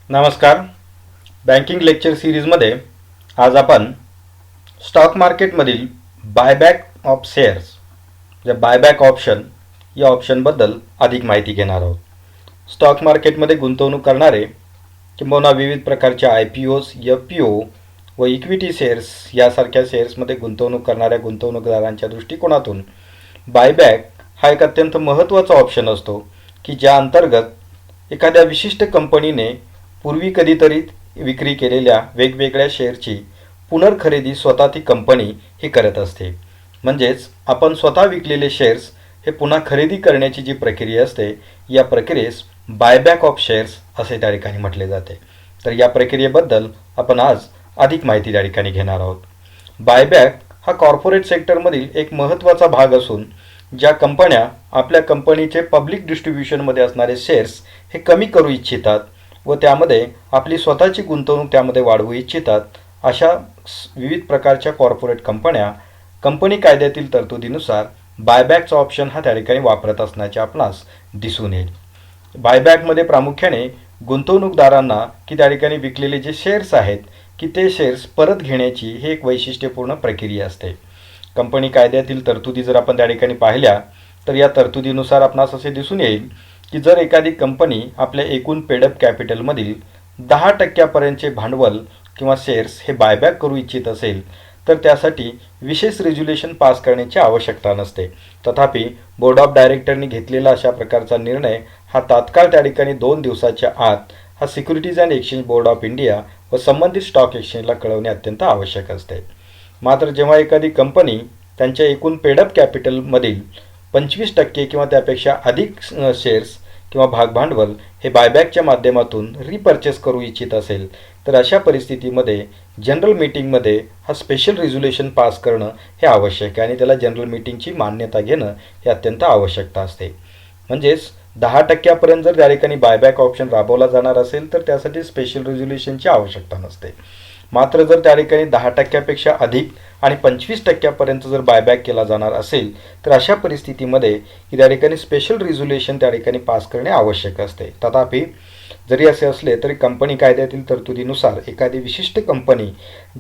नमस्कार. Banking lecture सिरीजमध्ये आज आपण स्टॉक मार्केटमधील बायबॅक ऑफ शेअर्स म्हणजे बायबॅक ऑप्शन या ऑप्शनबद्दल अधिक माहिती घेणार आहोत. स्टॉक मार्केटमध्ये गुंतवणूक करणारे किंबहुना विविध प्रकारच्या IPOs, FPO व इक्विटी शेअर्स यासारख्या शेअर्समध्ये गुंतवणूक करणाऱ्या गुंतवणूकदारांच्या दृष्टिकोनातून बायबॅक हा एक अत्यंत महत्त्वाचा ऑप्शन असतो की ज्या अंतर्गत एखाद्या विशिष्ट कंपनीने पूर्वी कधीतरी विक्री केलेल्या वेगवेगळ्या शेअरची पुनर्खरेदी स्वतः ती कंपनी ही करत असते. म्हणजेच आपण स्वतः विकलेले शेअर्स हे पुन्हा खरेदी करण्याची जी प्रक्रिया असते या प्रक्रियेस बायबॅक ऑफ शेअर्स असे त्या ठिकाणी म्हटले जाते. तर या प्रक्रियेबद्दल आपण आज अधिक माहिती त्या ठिकाणी घेणार आहोत. बायबॅक हा कॉर्पोरेट सेक्टरमधील एक महत्त्वाचा भाग असून ज्या कंपन्या आपल्या कंपनीचे पब्लिक डिस्ट्रीब्युशनमध्ये असणारे शेअर्स हे कमी करू इच्छितात व त्यामध्ये आपली स्वतःची गुंतवणूक त्यामध्ये वाढवू इच्छितात अशा विविध प्रकारच्या कॉर्पोरेट कंपन्या कंपनी कायद्यातील तरतुदीनुसार बायबॅकचा ऑप्शन हा त्या ठिकाणी वापरत असण्याचे आपणास दिसून येईल. बायबॅकमध्ये प्रामुख्याने गुंतवणूकदारांना की त्या ठिकाणी विकलेले जे शेअर्स आहेत की ते शेअर्स परत घेण्याची ही एक वैशिष्ट्यपूर्ण प्रक्रिया असते. कंपनी कायद्यातील तरतुदी जर आपण त्या ठिकाणी पाहिल्या तर या तरतुदीनुसार आपणास असे दिसून येईल की जर एखादी कंपनी आपल्या एकूण पेडअप कॅपिटलमधील 10% भांडवल किंवा शेअर्स हे बायबॅक करू इच्छित असेल तर त्यासाठी विशेष रेज्युलेशन पास करण्याची आवश्यकता नसते. तथापि बोर्ड ऑफ डायरेक्टरनी घेतलेला अशा प्रकारचा निर्णय हा तात्काळ त्या ठिकाणी 2 दिवसाच्या आत हा securities and exchange board of India व संबंधित स्टॉक एक्सचेंजला कळवणे अत्यंत आवश्यक असते. मात्र जेव्हा एखादी कंपनी त्यांच्या एकूण पेडअप कॅपिटलमधील 25% किंवा त्यापेक्षा अधिक शेअर्स किंवा भागभांडवल हे बायबॅकच्या माध्यमातून रिपर्चेस करू इच्छित असेल तर अशा परिस्थितीमध्ये जनरल मीटिंगमध्ये हा स्पेशल रेझोल्युशन पास करणं हे आवश्यक आहे आणि त्याला जनरल मीटिंगची मान्यता घेणं हे अत्यंत आवश्यकता असते. म्हणजेच 10% जर त्या ठिकाणी बायबॅक ऑप्शन राबवला जाणार असेल तर त्यासाठी स्पेशल रेझोल्युशनची आवश्यकता नसते. मात्र जर त्या ठिकाणी 10%पेक्षा अधिक आणि 25% जर बायबॅक केला जाणार असेल तर अशा परिस्थितीमध्ये की त्या ठिकाणी स्पेशल रिझोल्युशन त्या ठिकाणी पास करणे आवश्यक असते. तथापि जरी असे असले तरी कंपनी कायद्यातील तरतुदीनुसार एखादी विशिष्ट कंपनी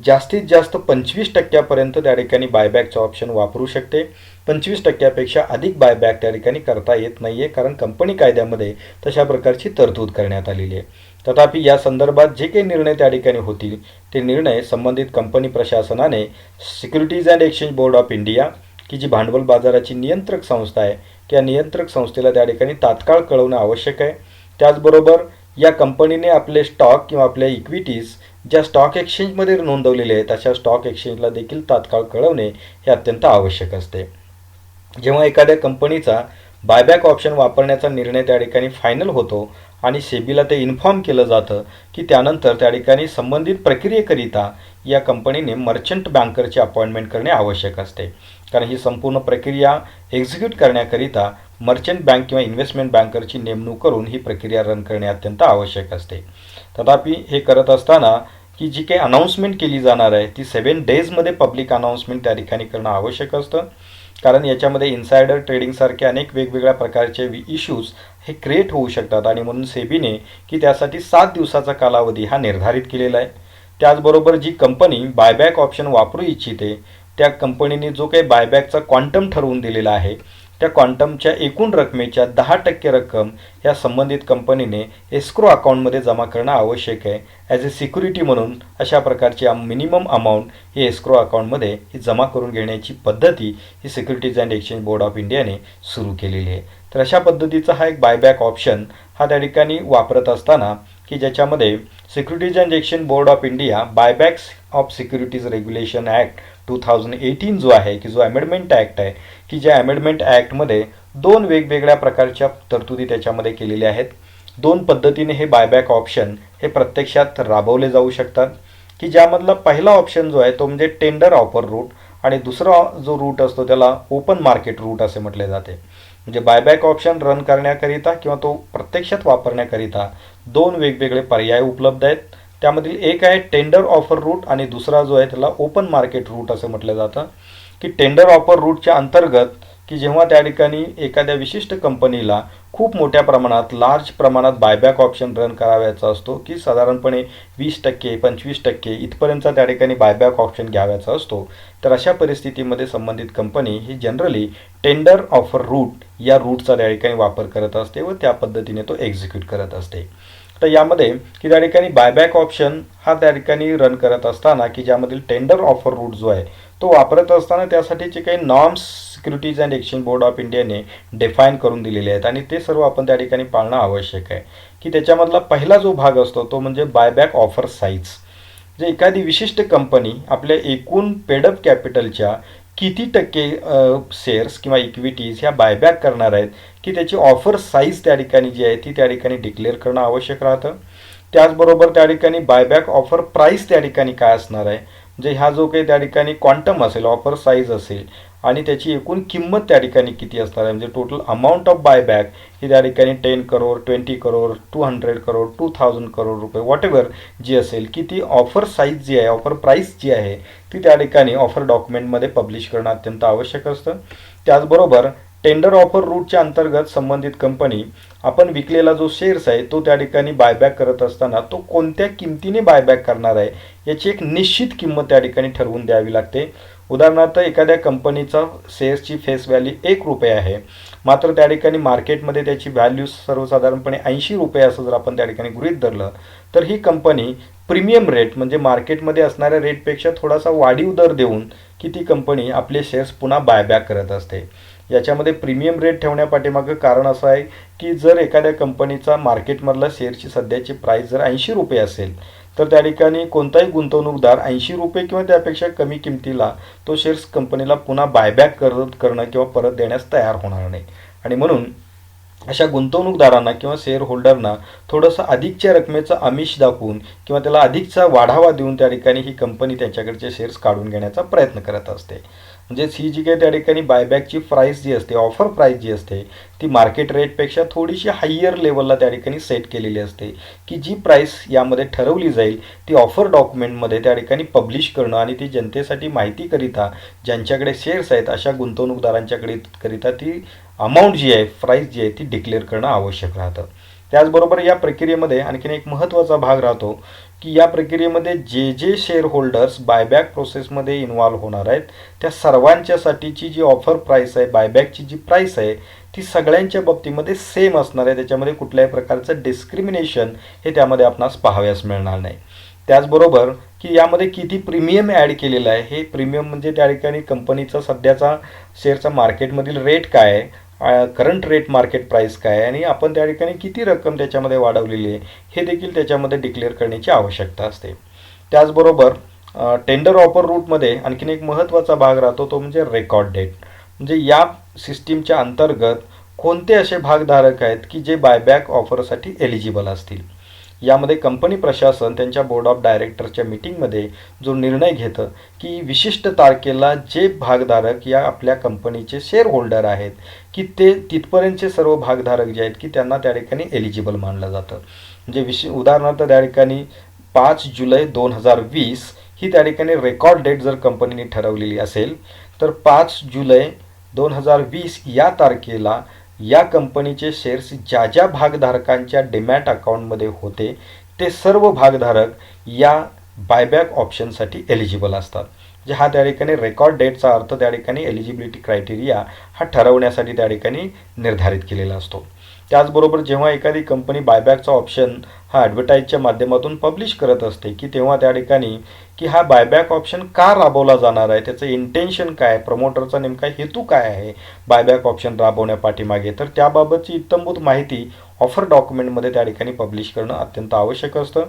जास्तीत जास्त 25% त्या ठिकाणी बायबॅकचा ऑप्शन वापरू शकते. 25%पेक्षा अधिक बायबॅक त्या ठिकाणी करता येत नाही आहे कारण कंपनी कायद्यामध्ये तशा प्रकारची तरतूद करण्यात आलेली आहे. तथापि या संदर्भात जे काही निर्णय त्या ठिकाणी होतील ते निर्णय संबंधित कंपनी प्रशासनाने securities and exchange board of India की जी भांडवल बाजाराची नियंत्रक संस्था आहे त्या नियंत्रक संस्थेला त्या ठिकाणी तात्काळ कळवणं आवश्यक आहे. त्याचबरोबर या कंपनीने आपले स्टॉक किंवा आपल्या इक्विटीज ज्या स्टॉक एक्सचेंजमध्ये नोंदवलेले आहेत अशा स्टॉक एक्सचेंजला देखील तात्काळ कळवणे हे अत्यंत आवश्यक असते. जेव्हा एखाद्या कंपनीचा बायबॅक ऑप्शन वापरण्याचा निर्णय त्या ठिकाणी फायनल होतो आणि सेबीला ते इन्फॉर्म केलं जातं की त्यानंतर त्या ठिकाणी संबंधित प्रक्रियेकरिता या कंपनीने मर्चंट बँकरची अपॉइंटमेंट करणे आवश्यक असते. कारण ही संपूर्ण प्रक्रिया एक्झिक्यूट करण्याकरिता मर्चंट बँक किंवा इन्व्हेस्टमेंट बँकरची नेमणूक करून ही प्रक्रिया रन करणे अत्यंत आवश्यक असते. तथापि हे करत असताना की जी काही अनाऊन्समेंट केली जाणार आहे ती 7 डेजमध्ये पब्लिक अनाऊन्समेंट त्या ठिकाणी करणं आवश्यक असतं. कारण याच्यामध्ये इन्सायडर ट्रेडिंगसारखे अनेक वेगवेगळ्या प्रकारचे इश्यूज हे क्रिएट होऊ शकतात आणि म्हणून सेबीने की त्यासाठी 7 दिवसाचा कालावधी हा निर्धारित केलेला आहे. त्याचबरोबर जी कंपनी बायबॅक ऑप्शन वापरू इच्छिते त्या कंपनीने जो काही बायबॅकचा क्वांटम ठरवून दिलेला आहे त्या क्वांटमच्या एकूण रकमेच्या 10% रक्कम या संबंधित कंपनीने एस्क्रो अकाउंटमध्ये जमा करणं आवश्यक आहे. ॲज ए सिक्युरिटी म्हणून अशा प्रकारची मिनिमम अमाऊंट ही एस्क्रो अकाउंटमध्ये ही जमा करून घेण्याची पद्धती ही securities and exchange board of इंडियाने सुरू केलेली आहे. तर अशा पद्धतीचा हा एक बायबॅक ऑप्शन हा त्या ठिकाणी वापरत असताना की ज्याच्यामध्ये securities and exchange board of India buybacks of securities regulation act 2018 जो आहे की जो अमेंडमेंट ॲक्ट आहे की ज्या अमेंडमेंट ॲक्टमध्ये 2 वेगवेगळ्या प्रकारच्या तरतुदी त्याच्यामध्ये केलेल्या आहेत. 2 पद्धतीने हे बायबॅक ऑप्शन हे प्रत्यक्षात राबवले जाऊ शकतात की ज्यामधला पहिला ऑप्शन जो आहे तो म्हणजे टेंडर ऑफर रूट आणि दुसरा जो रूट असतो त्याला ओपन मार्केट रूट असे म्हटले जाते. म्हणजे बायबॅक ऑप्शन रन करण्याकरिता किंवा तो प्रत्यक्षात वापरण्याकरिता 2 वेगवेगळे पर्याय उपलब्ध आहेत. त्यामधील एक आहे टेंडर ऑफर रूट आणि दुसरा जो आहे त्याला ओपन मार्केट रूट असं म्हटलं जातं. की टेंडर ऑफर रूटच्या अंतर्गत की जेव्हा त्या ठिकाणी एखाद्या विशिष्ट कंपनीला खूप मोठ्या प्रमाणात लार्ज प्रमाणात बायबॅक ऑप्शन रन करावयाचा असतो, की साधारणपणे 20% 25% इथपर्यंत त्या ठिकाणी बायबॅक ऑप्शन घ्यावयाचा असतो, तर अशा परिस्थितीमध्ये संबंधित कंपनी ही जनरली टेंडर ऑफर रूट या रूटचा त्या ठिकाणी वापर करत असते व त्या पद्धतीने तो एक्झिक्यूट करत असते. तर यामध्ये की त्या ठिकाणी बायबॅक ऑप्शन हा त्या ठिकाणी रन करत असताना की ज्यामधील टेंडर ऑफर रूट जो आहे तो वापरत असताना त्यासाठीचे काही norms securities and exchange board of इंडियाने डिफाईन करून दिलेले आहेत आणि ते सर्व आपण त्या ठिकाणी पाळणं आवश्यक आहे. की त्याच्यामधला पहिला जो भाग असतो तो म्हणजे बायबॅक ऑफर साईज. जे एखादी विशिष्ट कंपनी आपल्या एकूण पेडअप कॅपिटलच्या किती टक्के शेअर्स किंवा इक्विटीज ह्या बायबॅक करणार आहेत, की त्याची ऑफर साईज त्या ठिकाणी जी आहे ती त्या ठिकाणी डिक्लेअर करणं आवश्यक राहतं. त्याचबरोबर त्या ठिकाणी बायबॅक ऑफर प्राईस त्या ठिकाणी काय असणार आहे, म्हणजे हा जो काही त्या ठिकाणी क्वांटम असेल, ऑफर साईज असेल आणि त्याची एकूण किंमत त्या ठिकाणी किती असणार आहे, म्हणजे टोटल अमाऊंट ऑफ बायबॅक ही त्या ठिकाणी 10 करोड 20 करोड 200 करोड 2000 करोड रुपये वॉटेवर जी असेल, की ती ऑफर साईज जी आहे, ऑफर प्राईस जी आहे ती त्या ठिकाणी ऑफर डॉक्युमेंटमध्ये पब्लिश करणं अत्यंत आवश्यक असतं. त्याचबरोबर टेंडर ऑफर रूटच्या अंतर्गत संबंधित कंपनी आपण विकलेला जो शेअर्स आहे तो त्या ठिकाणी बायबॅक करत असताना तो कोणत्या किमतीने बायबॅक करणार आहे याची एक निश्चित किंमत त्या ठिकाणी ठरवून द्यावी लागते. उदाहरणार्थ एखाद्या कंपनीचा शेअर्सची फेस व्हॅल्यू ₹1 आहे, मात्र त्या ठिकाणी मार्केटमध्ये त्याची व्हॅल्यू सर्वसाधारणपणे ₹80 असं जर आपण त्या ठिकाणी गृहीत धरलं, तर ही कंपनी प्रीमियम रेट म्हणजे मार्केटमध्ये असणाऱ्या रेटपेक्षा थोडासा वाढीव दर देऊन की ती कंपनी आपले शेअर्स पुन्हा बायबॅक करत असते. याच्यामध्ये प्रीमियम रेट ठेवण्यापाठीमागं कारण असं आहे की जर एखाद्या कंपनीचा मार्केटमधला शेअरची सध्याची प्राईस जर ₹80 असेल, तर त्या ठिकाणी कोणताही गुंतवणूकदार ₹80 किंवा त्यापेक्षा कमी किमतीला तो शेअर्स कंपनीला पुन्हा बायबॅक करणं किंवा परत देण्यास तयार होणार नाही. आणि म्हणून अशा गुंतवणूकदारांना किंवा शेअर होल्डरना थोडंसं अधिकच्या रकमेचं आमिष दाखवून किंवा त्याला अधिकचा वाढावा देऊन त्या ठिकाणी ही कंपनी त्यांच्याकडचे शेअर्स काढून घेण्याचा प्रयत्न करत असते. म्हणजेच ही जी काही त्या ठिकाणी बायबॅकची प्राईस जी असते, ऑफर प्राईस जी असते, ती मार्केट रेटपेक्षा थोडीशी हायर लेवलला त्या ठिकाणी सेट केलेली असते, की जी प्राईस यामध्ये ठरवली जाईल ती ऑफर डॉक्युमेंटमध्ये त्या ठिकाणी पब्लिश करणं आणि ती जनतेसाठी माहितीकरिता ज्यांच्याकडे शेअर्स आहेत अशा गुंतवणूकदारांच्याकडे करिता ती अमाऊंट जी आहे, प्राईस जी आहे ती डिक्लेअर करणं आवश्यक राहतं. त्याचबरोबर या प्रक्रियेमध्ये आणखीन एक महत्त्वाचा भाग राहतो की या प्रक्रियेमध्ये जे जे शेअर होल्डर्स बायबॅक प्रोसेसमध्ये इन्व्हॉल्व्ह होणार आहेत त्या सर्वांच्यासाठीची जी ऑफर प्राईस आहे, बायबॅकची जी प्राईस आहे ती सगळ्यांच्या बाबतीमध्ये सेम असणार आहे. त्याच्यामध्ये कुठल्याही प्रकारचं डिस्क्रिमिनेशन हे त्यामध्ये आपणास पाहाव्यास मिळणार नाही. त्याचबरोबर की यामध्ये किती प्रीमियम ॲड केलेलं आहे, हे प्रीमियम म्हणजे त्या ठिकाणी कंपनीचा सध्याचा शेअरचा मार्केटमधील रेट काय आहे, करंट रेट मार्केट प्राईस काय आहे आणि आपण त्या ठिकाणी किती रक्कम त्याच्यामध्ये वाढवलेली आहे हे देखील त्याच्यामध्ये डिक्लेअर करण्याची आवश्यकता असते. त्याचबरोबर टेंडर ऑफर रूटमध्ये आणखीन एक महत्त्वाचा भाग राहतो तो म्हणजे रेकॉर्ड डेट. म्हणजे या सिस्टीमच्या अंतर्गत कोणते असे भागधारक आहेत की जे बायबॅक ऑफरसाठी एलिजिबल असतील. यामध्ये कंपनी प्रशासन त्यांच्या बोर्ड ऑफ डायरेक्टरच्या मीटिंगमध्ये जो निर्णय घेतं की विशिष्ट तारखेला जे भागधारक या आपल्या कंपनीचे शेअर होल्डर आहेत की ते तिथपर्यंतचे सर्व भागधारक जे आहेत की त्यांना त्या ठिकाणी एलिजिबल मानलं जातं. म्हणजे उदाहरणार्थ त्या ठिकाणी 5 जुलै 2020 ही त्या ठिकाणी रेकॉर्ड डेट जर कंपनीने ठरवलेली असेल, तर 5 जुलै 2020 या तारखेला या कंपनीचे शेअर्स ज्या ज्या भागधारकांच्या डिमॅट अकाउंटमध्ये होते ते सर्व भागधारक या बायबॅक ऑप्शनसाठी एलिजिबल असतात. जे हा त्या ठिकाणी रेकॉर्ड डेटचा अर्थ त्या ठिकाणी एलिजिबिलिटी क्रायटेरिया हा ठरवण्यासाठी त्या ठिकाणी निर्धारित केलेला असतो. त्याचबरोबर जेव्हा एखादी कंपनी बायबॅकचा ऑप्शन हा ॲडव्हर्टाईजच्या माध्यमातून पब्लिश करत असते की तेव्हा त्या ठिकाणी की हा बायबॅक ऑप्शन का राबवला जाणार आहे, त्याचं इंटेन्शन काय, प्रमोटरचा नेमका हेतू काय आहे बायबॅक ऑप्शन राबवण्यापाठीमागे, तर त्याबाबतची इत्थंभूत माहिती ऑफर डॉक्युमेंटमध्ये त्या ठिकाणी पब्लिश करणं अत्यंत आवश्यक असतं.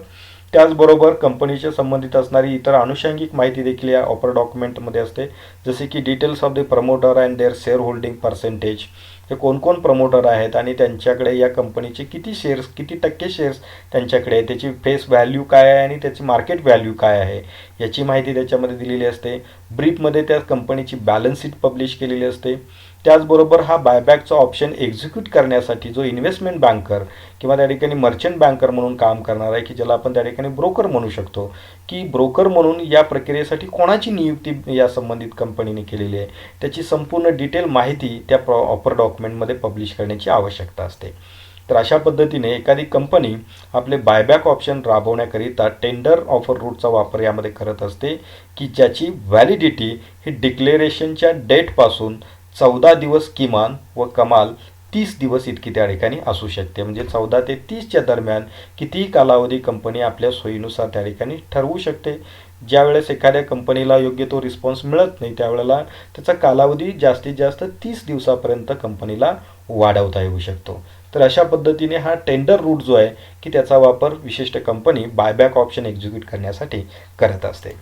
त्याचबरोबर कंपनीच्या संबंधित असणारी इतर आनुषंगिक माहिती देखील या ऑफर डॉक्युमेंटमध्ये असते, जसे की details of the promoter and their share holding percentage, हे कोण कोण प्रमोटर आहेत आणि त्यांच्याकडे या कंपनीचे किती शेअर्स, किती टक्के शेअर्स त्यांच्याकडे आहे, त्याची फेस व्हॅल्यू काय आहे आणि त्याची मार्केट व्हॅल्यू काय आहे याची माहिती त्याच्यामध्ये दिलेली असते. ब्रीफमध्ये त्या कंपनीची बॅलन्स शीट पब्लिश केलेली असते. त्याचबरोबर हा बायबॅकचा ऑप्शन एक्झिक्यूट करण्यासाठी जो इन्व्हेस्टमेंट बँकर किंवा त्या ठिकाणी मर्चंट बँकर म्हणून काम करणार आहे, की ज्याला आपण त्या ठिकाणी ब्रोकर म्हणू शकतो, की ब्रोकर म्हणून या प्रक्रियेसाठी कोणाची नियुक्ती या संबंधित कंपनीने केलेली आहे, त्याची संपूर्ण डिटेल माहिती त्या ऑफर डॉक्युमेंटमध्ये पब्लिश करण्याची आवश्यकता असते. तर अशा पद्धतीने एखादी कंपनी आपले बायबॅक ऑप्शन राबवण्याकरिता टेंडर ऑफर रूटचा वापर यामध्ये करत असते, की ज्याची व्हॅलिडिटी ही डिक्लेरेशनच्या डेटपासून 14 दिवस किमान व कमाल 30 दिवस इतकी त्या ठिकाणी असू शकते. म्हणजे 14 ते 30च्या दरम्यान कितीही कालावधी कंपनी आपल्या सोयीनुसार त्या ठिकाणी ठरवू शकते. ज्यावेळेस एखाद्या कंपनीला योग्य तो रिस्पॉन्स मिळत नाही त्यावेळेला त्याचा कालावधी जास्तीत जास्त 30 दिवसापर्यंत कंपनीला वाढवता येऊ शकतो. तर अशा पद्धतीने हा टेंडर रूट जो आहे की त्याचा वापर विशिष्ट कंपनी बायबॅक ऑप्शन एक्झिक्यूट करण्यासाठी करत असते.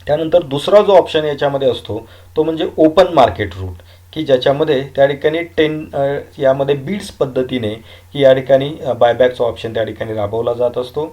त्यानंतर दुसरा जो ऑप्शन याच्यामध्ये असतो तो म्हणजे ओपन मार्केट रूट, की ज्याच्यामध्ये त्या ठिकाणी यामध्ये बीड्स पद्धतीने की या ठिकाणी बायबॅकचा ऑप्शन त्या ठिकाणी राबवला जात असतो,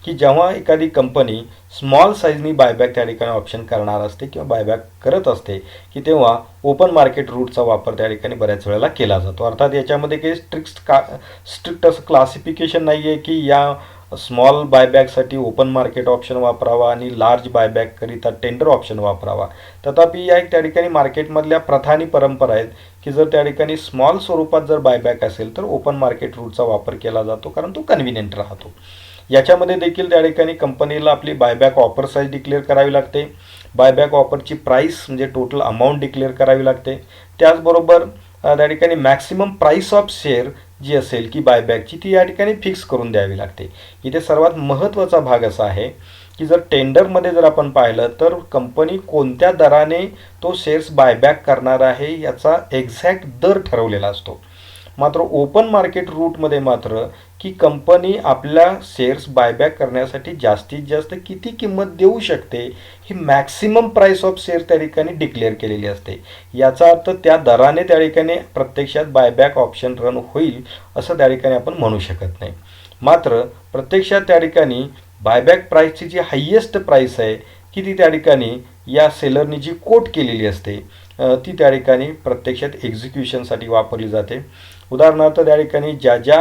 की जेव्हा एखादी कंपनी स्मॉल साईजनी बायबॅक त्या ठिकाणी ऑप्शन करणार असते किंवा बायबॅक करत असते, की तेव्हा ओपन मार्केट रूटचा वापर त्या ठिकाणी बऱ्याच वेळेला केला जातो. अर्थात याच्यामध्ये काही स्ट्रिक्ट असं क्लासिफिकेशन नाही आहे की या स्मॉल बायबॅकसाठी ओपन मार्केट ऑप्शन वापरावा आणि लार्ज बायबॅककरिता टेंडर ऑप्शन वापरावा. तथापि या त्या ठिकाणी मार्केटमधल्या प्रथा आणि परंपरा आहेत की जर त्या ठिकाणी स्मॉल स्वरूपात जर बायबॅक असेल तर ओपन मार्केट रूटचा वापर केला जातो, कारण तो कन्व्हिनियंट राहतो. याच्यामध्ये देखील त्या ठिकाणी कंपनीला आपली बायबॅक ऑफर साईज डिक्लेअर करावी लागते, बायबॅक ऑफरची प्राईस म्हणजे टोटल अमाऊंट डिक्लेअर करावी लागते. त्याचबरोबर त्या ठिकाणी मॅक्सिमम प्राईस ऑफ शेअर जी असेल की बायबॅकची ती या ठिकाणी फिक्स करून द्यावी लागते. इथे सर्वात महत्त्वाचा भाग असा आहे की जर टेंडरमध्ये जर आपण पाहिलं तर कंपनी कोणत्या दराने तो शेअर्स बायबॅक करणार आहे याचा एक्झॅक्ट दर ठरवलेला असतो. मात्र ओपन मार्केट रूटमध्ये मात्र की कंपनी आपल्या शेअर्स बायबॅक करण्यासाठी जास्तीत जास्त किती किंमत देऊ शकते ही मॅक्सिमम प्राईस ऑफ शेअर त्या ठिकाणी डिक्लेअर केलेली असते. याचा अर्थ त्या दराने त्या ठिकाणी प्रत्यक्षात बायबॅक ऑप्शन रन होईल असं त्या ठिकाणी आपण म्हणू शकत नाही. मात्र प्रत्यक्षात त्या ठिकाणी बायबॅक प्राईसची जी हायेस्ट प्राईस आहे की ती त्या ठिकाणी या सेलरनी जी कोट केलेली असते ती त्या ठिकाणी प्रत्यक्षात एक्झिक्युशनसाठी वापरली जाते. उदाहरणार्थ त्या ठिकाणी ज्या ज्या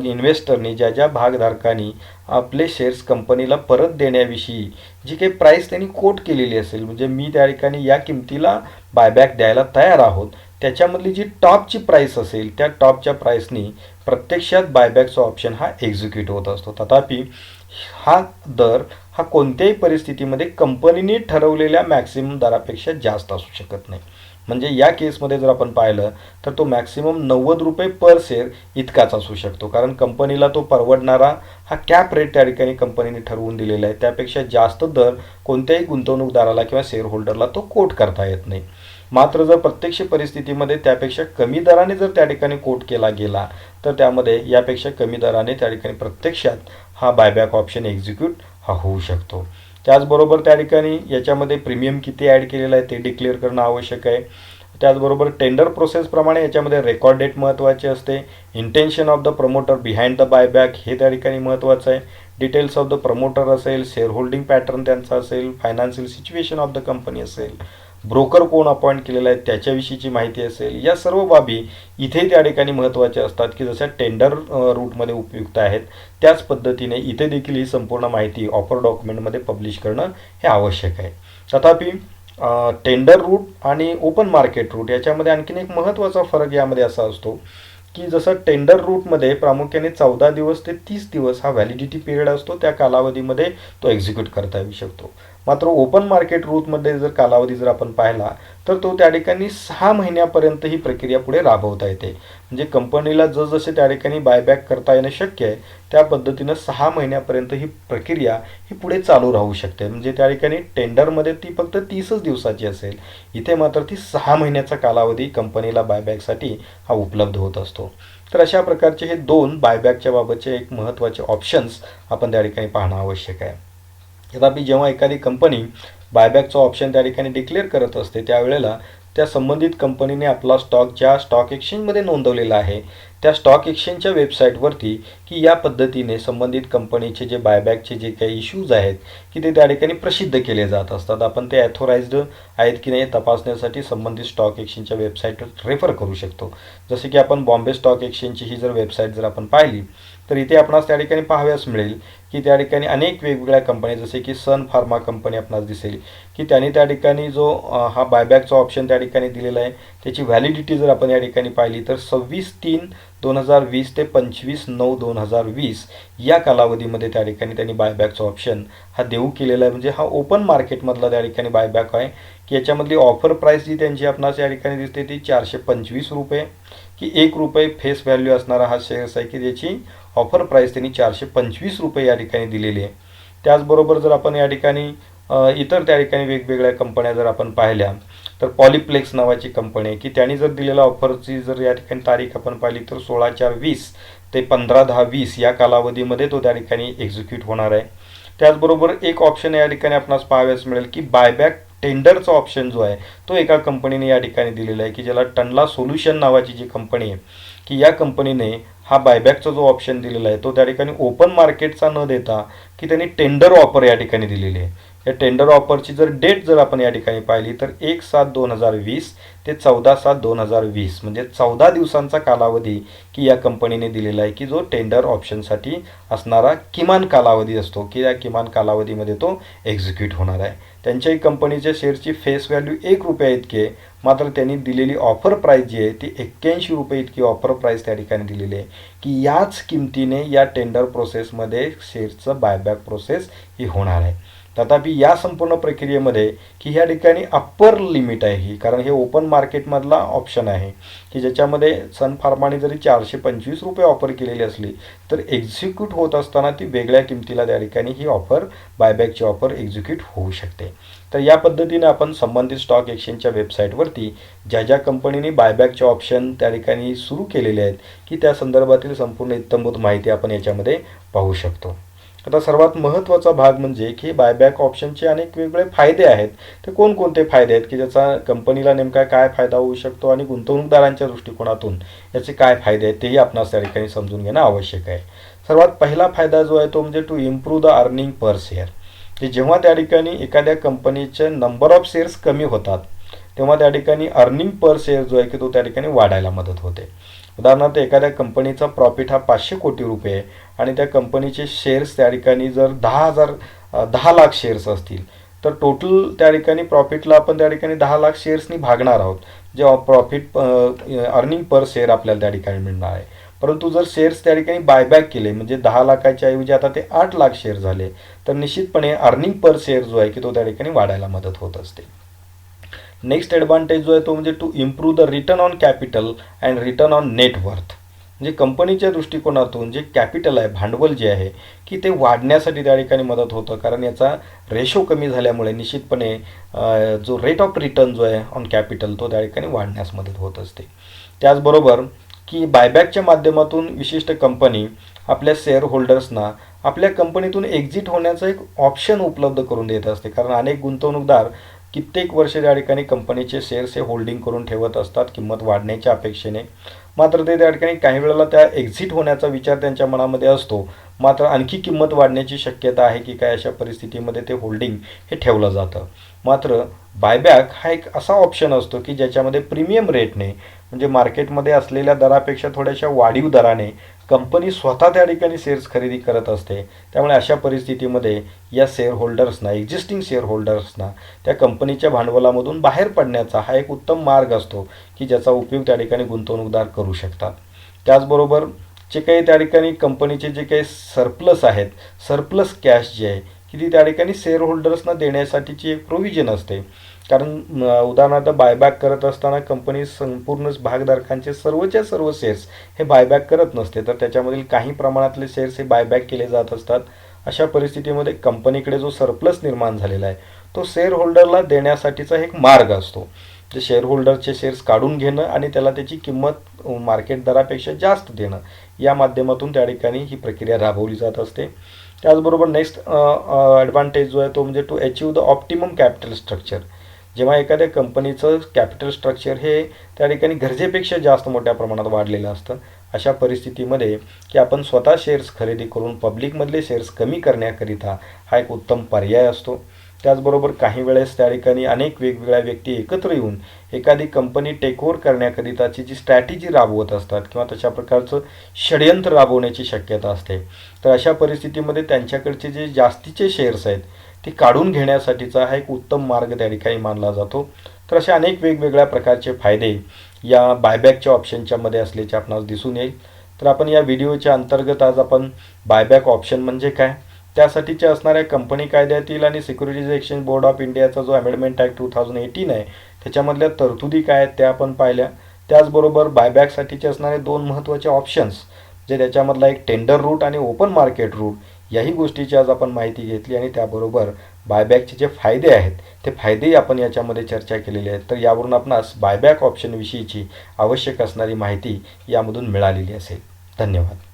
इन्व्हेस्टरनी ज्या ज्या भागधारकांनी आपले शेअर्स कंपनीला परत देण्याविषयी जी काही प्राईस त्यांनी कोट केलेली असेल, म्हणजे मी त्या ठिकाणी या किमतीला बायबॅक द्यायला तयार आहोत, त्याच्यामधली जी टॉपची प्राईस असेल त्या टॉपच्या प्राईसनी प्रत्यक्षात बायबॅकचा ऑप्शन हा एक्झिक्यूट होत असतो. तथापि हा दर हा कोणत्याही परिस्थितीमध्ये कंपनीने ठरवलेल्या मॅक्सिमम दरापेक्षा जास्त असू शकत नाही. म्हणजे या केसमध्ये जर आपण पाहिलं तर तो मॅक्सिमम 90 रुपये पर शेअर इतकाच असू शकतो, कारण कंपनीला तो परवडणारा हा कॅप रेट त्या ठिकाणी कंपनीने ठरवून दिलेला आहे. त्यापेक्षा जास्त दर कोणत्याही गुंतवणूकदाराला किंवा शेअर होल्डरला तो कोट करता येत नाही. मात्र जर प्रत्यक्ष परिस्थितीमध्ये त्यापेक्षा कमी दराने जर त्या ठिकाणी कोट केला गेला तर त्यामध्ये यापेक्षा कमी दराने त्या ठिकाणी प्रत्यक्षात हा बायबॅक ऑप्शन एक्झिक्यूट हा होऊ शकतो. त्याचबरोबर त्या ठिकाणी याच्यामध्ये प्रीमियम किती ॲड केलेलं आहे ते डिक्लेअर करणं आवश्यक आहे. त्याचबरोबर टेंडर प्रोसेसप्रमाणे याच्यामध्ये रेकॉर्ड डेट महत्त्वाची असते, intention of the promoter behind the buyback हे त्या ठिकाणी महत्त्वाचं आहे, डिटेल्स ऑफ द प्रमोटर असेल, शेअर होल्डिंग पॅटर्न त्यांचा असेल, financial situation of the company असेल, ब्रोकर कोण अपॉइंट केलेला आहे त्याच्याविषयीची माहिती असेल. या सर्व बाबी इथे त्या ठिकाणी महत्त्वाच्या असतात की जशा टेंडर रूटमध्ये उपयुक्त आहेत त्याच पद्धतीने इथे देखील ही संपूर्ण माहिती ऑफर डॉक्युमेंटमध्ये पब्लिश करणं हे आवश्यक आहे. तथापि टेंडर रूट आणि ओपन मार्केट रूट याच्यामध्ये आणखीन एक महत्त्वाचा फरक यामध्ये असा असतो की जसं टेंडर रूटमध्ये प्रामुख्याने 14 दिवस ते 30 दिवस हा व्हॅलिडिटी पिरियड असतो, त्या कालावधीमध्ये तो एक्झिक्यूट करता येऊ शकतो. मात्र ओपन मार्केट रूटमध्ये जर कालावधी जर आपण पाहिला तर तो त्या ठिकाणी 6 महिन्यापर्यंत ही प्रक्रिया पुढे राबवता येते. म्हणजे कंपनीला जसजसे त्या ठिकाणी बायबॅक करता येणं शक्य आहे त्या पद्धतीनं 6 महिन्यापर्यंत ही प्रक्रिया ही पुढे चालू राहू शकते. म्हणजे त्या ठिकाणी टेंडरमध्ये ती फक्त 30च दिवसाची असेल, इथे मात्र ती 6 महिन्याचा कालावधी कंपनीला बायबॅकसाठी हा उपलब्ध होत असतो. तर अशा प्रकारचे हे 2 बायबॅकच्या बाबतचे एक महत्त्वाचे ऑप्शन्स आपण त्या ठिकाणी पाहणं आवश्यक आहे. तथापि जेव्हा एखादी कंपनी बायबॅकचं ऑप्शन त्या ठिकाणी डिक्लेअर करत असते त्यावेळेला त्या संबंधित कंपनीने आपला स्टॉक ज्या स्टॉक एक्सचेंजमध्ये नोंदवलेला आहे त्या स्टॉक एक्सचेंजच्या वेबसाईटवरती की या पद्धतीने संबंधित कंपनीचे जे बायबॅकचे जे काही इश्यूज आहेत की ते त्या ठिकाणी प्रसिद्ध केले जात असतात. आपण ते ॲथोराइज्ड आहेत की नाही तपासण्यासाठी संबंधित स्टॉक एक्सचेंजच्या वेबसाईटवर रेफर करू शकतो. जसे की आपण बॉम्बे स्टॉक एक्सचेंजची ही जर वेबसाईट जर आपण पाहिली तर इथे आपणास त्या ठिकाणी पाहाव्यास मिळेल की त्या ठिकाणी अनेक वेगवेगळ्या कंपन्या जसे की सन फार्मा कंपनी आपणास दिसेल की त्यांनी त्या ठिकाणी जो हा बायबॅकचा ऑप्शन त्या ठिकाणी दिलेला आहे त्याची व्हॅलिडिटी जर आपण या ठिकाणी पाहिली तर 26/3/2020 ते 25/9/2020 या कालावधीमध्ये त्या ठिकाणी त्यांनी बायबॅकचा ऑप्शन हा देऊ केलेला आहे. म्हणजे हा ओपन मार्केटमधला त्या ठिकाणी बायबॅक आहे की याच्यामधली ऑफर प्राईस जी त्यांची आपणास या ठिकाणी दिसते ती 425 रुपये की ₹1 फेस व्हॅल्यू असणारा हा शेअर्स आहे की ज्याची ऑफर प्राईस त्यांनी 425 रुपये या ठिकाणी दिलेली आहे. त्याचबरोबर जर आपण या ठिकाणी इतर त्या ठिकाणी वेगवेगळ्या कंपन्या जर आपण पाहिल्या तर पॉलिप्लेक्स नावाची कंपनी आहे की त्यांनी जर दिलेल्या ऑफरची जर या ठिकाणी तारीख आपण पाहिली तर 16/4/20 ते 15/10/20 या कालावधीमध्ये तो त्या ठिकाणी एक्झिक्यूट होणार आहे. त्याचबरोबर एक ऑप्शन या ठिकाणी आपणास पाहाव्यास मिळेल की बायबॅक टेंडरचा ऑप्शन जो आहे तो एका कंपनीने या ठिकाणी दिलेला आहे की ज्याला टनला सोल्युशन नावाची जी कंपनी आहे की या कंपनीने हा बायबॅकचा जो ऑप्शन दिलेला आहे तो त्या ठिकाणी ओपन मार्केटचा न देता की त्यांनी टेंडर ऑफर या ठिकाणी दिलेली आहे. या टेंडर ऑफरची जर डेट जर आपण या ठिकाणी पाहिली तर 1/7/2020 ते 14/7/2020 म्हणजे 14 दिवसांचा कालावधी की या कंपनीने दिलेला आहे की जो टेंडर ऑप्शनसाठी असणारा किमान कालावधी असतो की या किमान कालावधीमध्ये तो एक्झिक्यूट होणार आहे. त्यांच्याही कंपनीच्या शेअरची फेस व्हॅल्यू ₹1 इतकी आहे मात्र त्यांनी दिलेली ऑफर प्राईस जी आहे ती ₹81 इतकी ऑफर प्राईस त्या ठिकाणी दिलेली आहे की याच किमतीने या टेंडर प्रोसेसमध्ये शेअरचं बायबॅक प्रोसेस ही होणार आहे. तथापि या संपूर्ण प्रक्रियेमध्ये की ह्या ठिकाणी अप्पर लिमिट आहे ही कारण हे ओपन मार्केटमधला ऑप्शन आहे की ज्याच्यामध्ये सन फार्माने जरी 425 रुपये ऑफर केलेली असली तर एक्झिक्यूट होत असताना ती वेगळ्या किमतीला त्या ठिकाणी ही ऑफर बायबॅकची ऑफर एक्झिक्यूट होऊ शकते. तर या पद्धतीने आपण संबंधित स्टॉक एक्सचेंजच्या वेबसाईटवरती ज्या ज्या कंपनीने बायबॅकचे ऑप्शन त्या ठिकाणी सुरू केलेले आहेत की त्या संदर्भातील संपूर्ण इत्थंभूत माहिती आपण याच्यामध्ये पाहू शकतो. आता सर्वात महत्त्वाचा भाग म्हणजे की बायबॅक ऑप्शनचे अनेक वेगवेगळे फायदे आहेत. ते कोणकोणते फायदे आहेत की ज्याचा कंपनीला नेमका काय फायदा होऊ शकतो आणि गुंतवणूकदारांच्या दृष्टिकोनातून याचे काय फायदे आहेत तेही आपणास त्या ठिकाणी समजून घेणं आवश्यक आहे. सर्वात पहिला फायदा जो आहे तो म्हणजे to improve the earning per share की जेव्हा त्या ठिकाणी एखाद्या कंपनीचे नंबर ऑफ शेअर्स कमी होतात तेव्हा त्या ठिकाणी अर्निंग पर शेअर जो आहे की तो त्या ठिकाणी वाढायला मदत होते. उदाहरणार्थ एखाद्या कंपनीचा प्रॉफिट हा 500 कोटी रुपये आहे आणि त्या कंपनीचे शेअर्स त्या ठिकाणी जर 10 लाख शेअर्स असतील तर टोटल त्या ठिकाणी प्रॉफिटला आपण त्या ठिकाणी 10 लाख शेअर्सनी भागणार आहोत जे प्रॉफिट अर्निंग पर शेअर आपल्याला त्या ठिकाणी मिळणार आहे. परंतु जर शेअर्स त्या ठिकाणी बायबॅक केले म्हणजे 10 लाखाच्या ऐवजी आता ते 8 लाख शेअर झाले तर निश्चितपणे अर्निंग पर शेअर जो आहे की तो त्या ठिकाणी वाढायला मदत होत असते. नेक्स्ट ॲडव्हान्टेज जो आहे तो म्हणजे to improve the return on capital and return on net worth म्हणजे कंपनीच्या दृष्टिकोनातून जे कॅपिटल आहे भांडवल जे आहे की ते वाढण्यासाठी त्या ठिकाणी मदत होतं कारण याचा रेशो कमी झाल्यामुळे निश्चितपणे जो रेट ऑफ रिटर्न जो आहे ऑन कॅपिटल तो त्या ठिकाणी वाढण्यास मदत होत असते. त्याचबरोबर की बायबॅकच्या माध्यमातून विशिष्ट कंपनी आपल्या शेअर होल्डर्सना आपल्या कंपनीतून एक्झिट होण्याचा एक ऑप्शन उपलब्ध करून देत असते कारण अनेक गुंतवणूकदार कित्येक वर्षे त्या ठिकाणी कंपनीचे शेअर्स हे होल्डिंग करून ठेवत असतात किंमत वाढण्याच्या अपेक्षेने. मात्र ते त्या ठिकाणी काही वेळेला त्या एक्झिट होण्याचा विचार त्यांच्या मनामध्ये असतो मात्र आणखी किंमत वाढण्याची शक्यता आहे की काय अशा परिस्थितीमध्ये ते होल्डिंग हे ठेवलं जातं. मात्र बायबॅक हा एक असा ऑप्शन असतो की ज्याच्यामध्ये प्रीमियम रेटने म्हणजे मार्केटमध्ये असलेल्या दरापेक्षा थोड्याशा वाढीव दराने कंपनी स्वतः त्या ठिकाणी शेअर्स खरेदी करत असते. त्यामुळे अशा परिस्थितीमध्ये या शेअर होल्डर्सना एक्झिस्टिंग शेअर होल्डर्सना त्या कंपनीच्या भांडवलामधून बाहेर पडण्याचा हा एक उत्तम मार्ग असतो की ज्याचा उपयोग त्या ठिकाणी गुंतवणूकदार करू शकतात. त्याचबरोबर जे काही त्या ठिकाणी कंपनीचे जे काही सरप्लस आहेत सरप्लस कॅश जे आहे की ती त्या ठिकाणी शेअर होल्डर्सना देण्यासाठीची एक प्रोव्हिजन असते कारण उदाहरणार्थ बायबॅक करत असताना कंपनी संपूर्ण भागधारकांचे सर्वच्या सर्व शेअर्स हे बायबॅक करत नसते तर त्याच्यामधील काही प्रमाणातले शेअर्स हे बायबॅक केले जात असतात. अशा परिस्थितीमध्ये कंपनीकडे जो सरप्लस निर्माण झालेला आहे तो शेअर होल्डरला देण्यासाठीचा एक मार्ग असतो. जे शेअर होल्डरचे शेअर्स काढून घेणं आणि त्याला त्याची किंमत मार्केट दरापेक्षा जास्त देणं या माध्यमातून त्या ठिकाणी ही प्रक्रिया राबवली जात असते. त्याचबरोबर नेक्स्ट ॲडव्हान्टेज जो आहे तो म्हणजे to achieve the optimum capital structure जेव्हा एखाद्या कंपनीचं कॅपिटल स्ट्रक्चर हे त्या ठिकाणी गरजेपेक्षा जास्त मोठ्या प्रमाणात वाढलेलं असतं, अशा परिस्थितीमध्ये की आपण स्वतः शेअर्स खरेदी करून पब्लिकमधले शेअर्स कमी करण्याकरिता हा एक उत्तम पर्याय असतो. त्याचबरोबर काही वेळेस त्या ठिकाणी अनेक वेगवेगळ्या व्यक्ती एकत्र येऊन एखादी कंपनी टेकओव्हर करण्याकरिताची जी स्ट्रॅटेजी राबवत असतात किंवा तशा प्रकारचं षडयंत्र राबवण्याची शक्यता असते. तर अशा परिस्थितीमध्ये त्यांच्याकडचे जे जास्तीचे शेअर्स आहेत ते काढून घेण्यासाठीचा हा एक उत्तम मार्ग त्या ठिकाणी मानला जातो. तर असे अनेक वेगवेगळ्या प्रकारचे फायदे या बायबॅकच्या ऑप्शनच्या मध्ये असल्याचे आपणास दिसून येईल. तर आपण या व्हिडिओच्या अंतर्गत आज आपण बायबॅक ऑप्शन म्हणजे काय, त्यासाठीच्या असणाऱ्या कंपनी कायद्यातील आणि सिक्युरिटीज एक्सचेंज बोर्ड ऑफ इंडियाचा जो अमेंडमेंट ॲक्ट 2018 आहे त्याच्यामधल्या तरतुदी काय आहेत त्या आपण पाहिल्या. त्याचबरोबर बायबॅकसाठीचे असणारे दोन महत्त्वाचे ऑप्शन्स जे त्याच्यामधला एक टेंडर रूट आणि ओपन मार्केट रूट याही गोष्टीची आज आपण माहिती घेतली आणि त्याबरोबर बायबॅकचे जे फायदे आहेत ते फायदेही आपण याच्यामध्ये चर्चा केलेले आहेत. तर यावरून आपणास बायबॅक ऑप्शनविषयीची आवश्यक असणारी माहिती यामधून मिळालेली असेल. धन्यवाद.